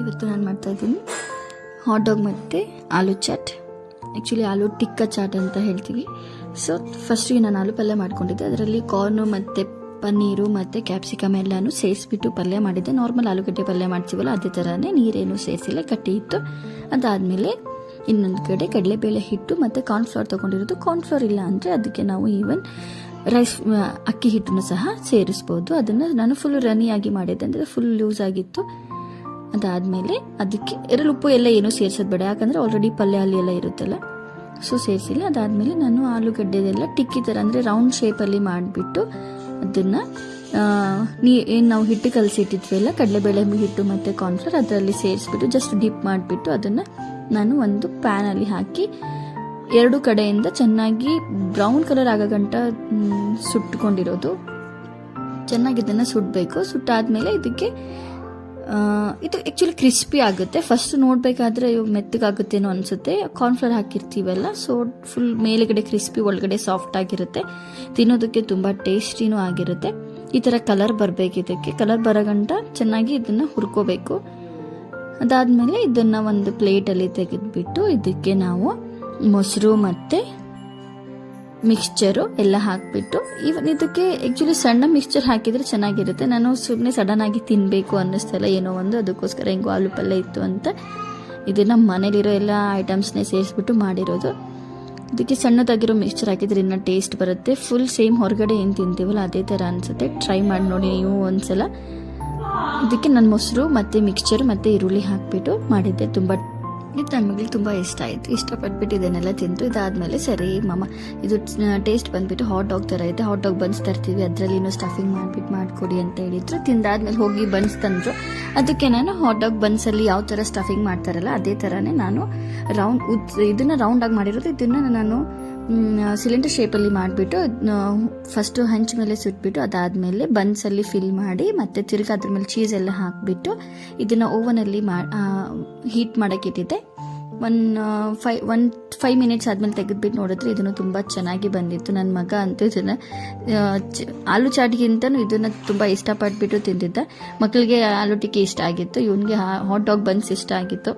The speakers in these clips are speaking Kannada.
ಇವತ್ತು ನಾನು ಮಾಡ್ತಾಯಿದ್ದೀನಿ ಹಾಟ್ ಡಾಗ್ ಮತ್ತು ಆಲೂ ಚಾಟ್. ಆ್ಯಕ್ಚುಲಿ ಆಲೂ ಟಿಕ್ಕ ಚಾಟ್ ಅಂತ ಹೇಳ್ತೀವಿ. ಸೊ ಫಸ್ಟಿಗೆ ನಾನು ಆಲೂ ಪಲ್ಯ ಮಾಡ್ಕೊಂಡಿದ್ದೆ. ಅದರಲ್ಲಿ ಕಾರ್ನು ಮತ್ತು ಪನ್ನೀರು ಮತ್ತು ಕ್ಯಾಪ್ಸಿಕಮ್ ಎಲ್ಲನೂ ಸೇರಿಸ್ಬಿಟ್ಟು ಪಲ್ಯ ಮಾಡಿದ್ದೆ. ನಾರ್ಮಲ್ ಆಲೂಗಡ್ಡೆ ಪಲ್ಯ ಮಾಡ್ತೀವಲ್ಲ ಅದೇ ಥರನೇ, ನೀರೇನು ಸೇರಿಸಿಲ್ಲ, ಕಟ್ಟಿ ಇತ್ತು. ಅದಾದಮೇಲೆ ಇನ್ನೊಂದು ಕಡೆ ಕಡಲೆಬೇಳೆ ಹಿಟ್ಟು ಮತ್ತು ಕಾರ್ನ್ಫ್ಲವರ್ ತೊಗೊಂಡಿರೋದು. ಕಾರ್ನ್ಫ್ಲವರ್ ಇಲ್ಲ ಅಂದರೆ ಅದಕ್ಕೆ ನಾವು ಈವನ್ ರೈಸ್ ಅಕ್ಕಿ ಹಿಟ್ಟನ್ನು ಸಹ ಸೇರಿಸ್ಬೋದು. ಅದನ್ನು ನಾನು ಫುಲ್ ರನಿಯಾಗಿ ಮಾಡಿದ್ದೆ, ಅಂದರೆ ಫುಲ್ ಲೂಸ್ ಆಗಿತ್ತು. ಅದಾದಮೇಲೆ ಅದಕ್ಕೆ ಉಪ್ಪು ಎಲ್ಲ ಏನೂ ಸೇರಿಸೋದು ಬೇಡ, ಯಾಕಂದರೆ ಆಲ್ರೆಡಿ ಪಲ್ಯ ಅಲ್ಲಿ ಎಲ್ಲ ಇರುತ್ತಲ್ಲ, ಸೊ ಸೇರಿಸಿಲ್ಲ. ಅದಾದಮೇಲೆ ನಾನು ಆಲೂಗಡ್ಡೆದೆಲ್ಲ ಟಿಕ್ಕಿ ಥರ ಅಂದರೆ ರೌಂಡ್ ಶೇಪಲ್ಲಿ ಮಾಡಿಬಿಟ್ಟು ಅದನ್ನು ಏನು ನಾವು ಹಿಟ್ಟು ಕಲಸಿಟ್ಟಿದ್ವಲ್ಲ ಕಡಲೆಬೇಳೆ ಹಿಟ್ಟು ಮತ್ತು ಕಾರ್ನ್ಫ್ಲವರ್ ಅದರಲ್ಲಿ ಸೇರಿಸ್ಬಿಟ್ಟು ಜಸ್ಟ್ ಡಿಪ್ ಮಾಡಿಬಿಟ್ಟು ಅದನ್ನು ನಾನು ಒಂದು ಪ್ಯಾನಲ್ಲಿ ಹಾಕಿ ಎರಡು ಕಡೆಯಿಂದ ಚೆನ್ನಾಗಿ ಬ್ರೌನ್ ಕಲರ್ ಆಗೋ ಗಂಟ ಸುಟ್ಕೊಂಡಿರೋದು. ಚೆನ್ನಾಗಿ ಇದನ್ನು ಸುಡಬೇಕು. ಸುಟ್ಟಾದಮೇಲೆ ಇದಕ್ಕೆ ಇದು ಆ್ಯಕ್ಚುಲಿ ಕ್ರಿಸ್ಪಿ ಆಗುತ್ತೆ. ಫಸ್ಟ್ ನೋಡಬೇಕಾದ್ರೆ ಮೆತ್ತಗಾಗುತ್ತೇನೋ ಅನಿಸುತ್ತೆ, ಕಾರ್ನ್ಫ್ಲವರ್ ಹಾಕಿರ್ತೀವಲ್ಲ, ಸೊ ಫುಲ್ ಮೇಲುಗಡೆ ಕ್ರಿಸ್ಪಿ, ಒಳಗಡೆ ಸಾಫ್ಟ್ ಆಗಿರುತ್ತೆ. ತಿನ್ನೋದಕ್ಕೆ ತುಂಬ ಟೇಸ್ಟಿನೂ ಆಗಿರುತ್ತೆ. ಈ ಥರ ಕಲರ್ ಬರಬೇಕು. ಇದಕ್ಕೆ ಕಲರ್ ಬರೋ ಗಂಟ ಚೆನ್ನಾಗಿ ಇದನ್ನು ಹುರ್ಕೋಬೇಕು. ಅದಾದಮೇಲೆ ಇದನ್ನು ಒಂದು ಪ್ಲೇಟಲ್ಲಿ ತೆಗೆದುಬಿಟ್ಟು ಇದಕ್ಕೆ ನಾವು ಮೊಸರು ಮತ್ತು ಮಿಕ್ಸ್ಚರು ಎಲ್ಲ ಹಾಕಿಬಿಟ್ಟು, ಇವನ್ ಇದಕ್ಕೆ ಆ್ಯಕ್ಚುಲಿ ಸಣ್ಣ ಮಿಕ್ಸ್ಚರ್ ಹಾಕಿದರೆ ಚೆನ್ನಾಗಿರುತ್ತೆ. ನಾನು ಸುಮ್ಮನೆ ಸಡನ್ನಾಗಿ ತಿನ್ನಬೇಕು ಅನ್ನಿಸ್ತಲ್ಲ, ಏನೋ ಒಂದು, ಅದಕ್ಕೋಸ್ಕರ ಹೆಂಗೋ ಆಲೂ ಪಲ್ಯ ಇತ್ತು ಅಂತ ಇದನ್ನು ಮನೇಲಿರೋ ಎಲ್ಲ ಐಟಮ್ಸ್ನೇ ಸೇರಿಸ್ಬಿಟ್ಟು ಮಾಡಿರೋದು. ಇದಕ್ಕೆ ಸಣ್ಣದಾಗಿರೋ ಮಿಕ್ಸ್ಚರ್ ಹಾಕಿದ್ರೆ ಇನ್ನೂ ಟೇಸ್ಟ್ ಬರುತ್ತೆ. ಫುಲ್ ಸೇಮ್ ಹೊರಗಡೆ ಏನು ತಿಂತೀವಲ್ಲ ಅದೇ ಥರ ಅನಿಸುತ್ತೆ. ಟ್ರೈ ಮಾಡಿ ನೋಡಿ ನೀವು ಒಂದ್ಸಲ. ಇದಕ್ಕೆ ನಾನು ಮೊಸರು ಮತ್ತು ಮಿಕ್ಸ್ಚರ್ ಮತ್ತು ಈರುಳ್ಳಿ ಹಾಕಿಬಿಟ್ಟು ಮಾಡಿದ್ದೆ. ಇದು ನನ್ನ ಮಗಳಿಗೆ ತುಂಬ ಇಷ್ಟ ಆಯಿತು. ಇಷ್ಟಪಟ್ಬಿಟ್ಟು ಇದನ್ನೆಲ್ಲ ತಿಂತು. ಇದಾದಮೇಲೆ ಸರಿ ಮಮ್ಮ, ಇದು ಟೇಸ್ಟ್ ಬಂದುಬಿಟ್ಟು ಹಾಟ್ ಡಾಗ್ ಥರ ಇದೆ, ಹಾಟ್ ಡಾಗ್ ಬನ್ಸ್ ತರ್ತೀವಿ, ಅದರಲ್ಲಿ ಇನ್ನೂ ಸ್ಟಫಿಂಗ್ ಮಾಡಿಬಿಟ್ಟು ಮಾಡಿಕೊಡಿ ಅಂತ ಹೇಳಿದ್ರು. ತಿಂದಾದ್ಮೇಲೆ ಹೋಗಿ ಬನ್ಸ್ ತಂದರು. ಅದಕ್ಕೆ ನಾನು ಹಾಟ್ ಡಾಗ್ ಬನ್ಸಲ್ಲಿ ಯಾವ ಥರ ಸ್ಟಫಿಂಗ್ ಮಾಡ್ತಾರಲ್ಲ ಅದೇ ಥರನೇ ನಾನು ಇದನ್ನು ರೌಂಡಾಗಿ ಮಾಡಿರೋದು. ಇದನ್ನು ನಾನು ಸಿಲಿಂಡರ್ ಶೇಪಲ್ಲಿ ಮಾಡಿಬಿಟ್ಟು ಫಸ್ಟು ಹಂಚು ಮೇಲೆ ಸುಟ್ಬಿಟ್ಟು ಅದಾದಮೇಲೆ ಬನ್ಸಲ್ಲಿ ಫಿಲ್ ಮಾಡಿ ಮತ್ತು ತಿರ್ಗಿ ಅದ್ರ ಮೇಲೆ ಚೀಸ್ ಎಲ್ಲ ಹಾಕಿಬಿಟ್ಟು ಇದನ್ನು ಓವನಲ್ಲಿ ಹೀಟ್ ಮಾಡೋಕ್ಕೆ ಇಟ್ಟಿದ್ದೆ. ಒಂದು 5 ಮಿನಿಟ್ಸ್ ಆದಮೇಲೆ ತೆಗೆದುಬಿಟ್ಟು ನೋಡಿದ್ರೆ ಇದನ್ನು ತುಂಬ ಚೆನ್ನಾಗಿ ಬಂದಿತ್ತು. ನನ್ನ ಮಗ ಅಂತೂ ಇದನ್ನು ಆಲೂ ಚಾಟ್ಗಿಂತನೂ ಇದನ್ನು ತುಂಬ ಇಷ್ಟಪಟ್ಬಿಟ್ಟು ತಿಂದಿದ್ದ. ಮಕ್ಕಳಿಗೆ ಆಲೂ ಟಿಕ್ಕಿ ಇಷ್ಟ ಆಗಿತ್ತು, ಇವನಿಗೆ ಹಾಟ್ ಡಾಗ್ ಬನ್ಸ್ ಇಷ್ಟ ಆಗಿತ್ತು.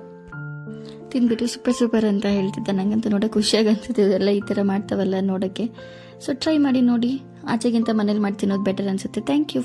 ತಿಂದ್ಬಿಟ್ಟು ಸೂಪರ್ ಅಂತ ಹೇಳ್ತಿದ್ದ. ನನಗಂತೂ ನೋಡೋಕೆ ಖುಷಿಯಾಗಿ ಅನ್ಸುತ್ತೆ, ಇದೆಲ್ಲ ಈ ಥರ ಮಾಡ್ತಾವಲ್ಲ ನೋಡೋಕ್ಕೆ. ಸೊ ಟ್ರೈ ಮಾಡಿ ನೋಡಿ. ಆಚೆಗಿಂತ ಮನೇಲಿ ಮಾಡಿ ತಿನ್ನೋದು ಬೆಟರ್ ಅನಿಸುತ್ತೆ. Thank you.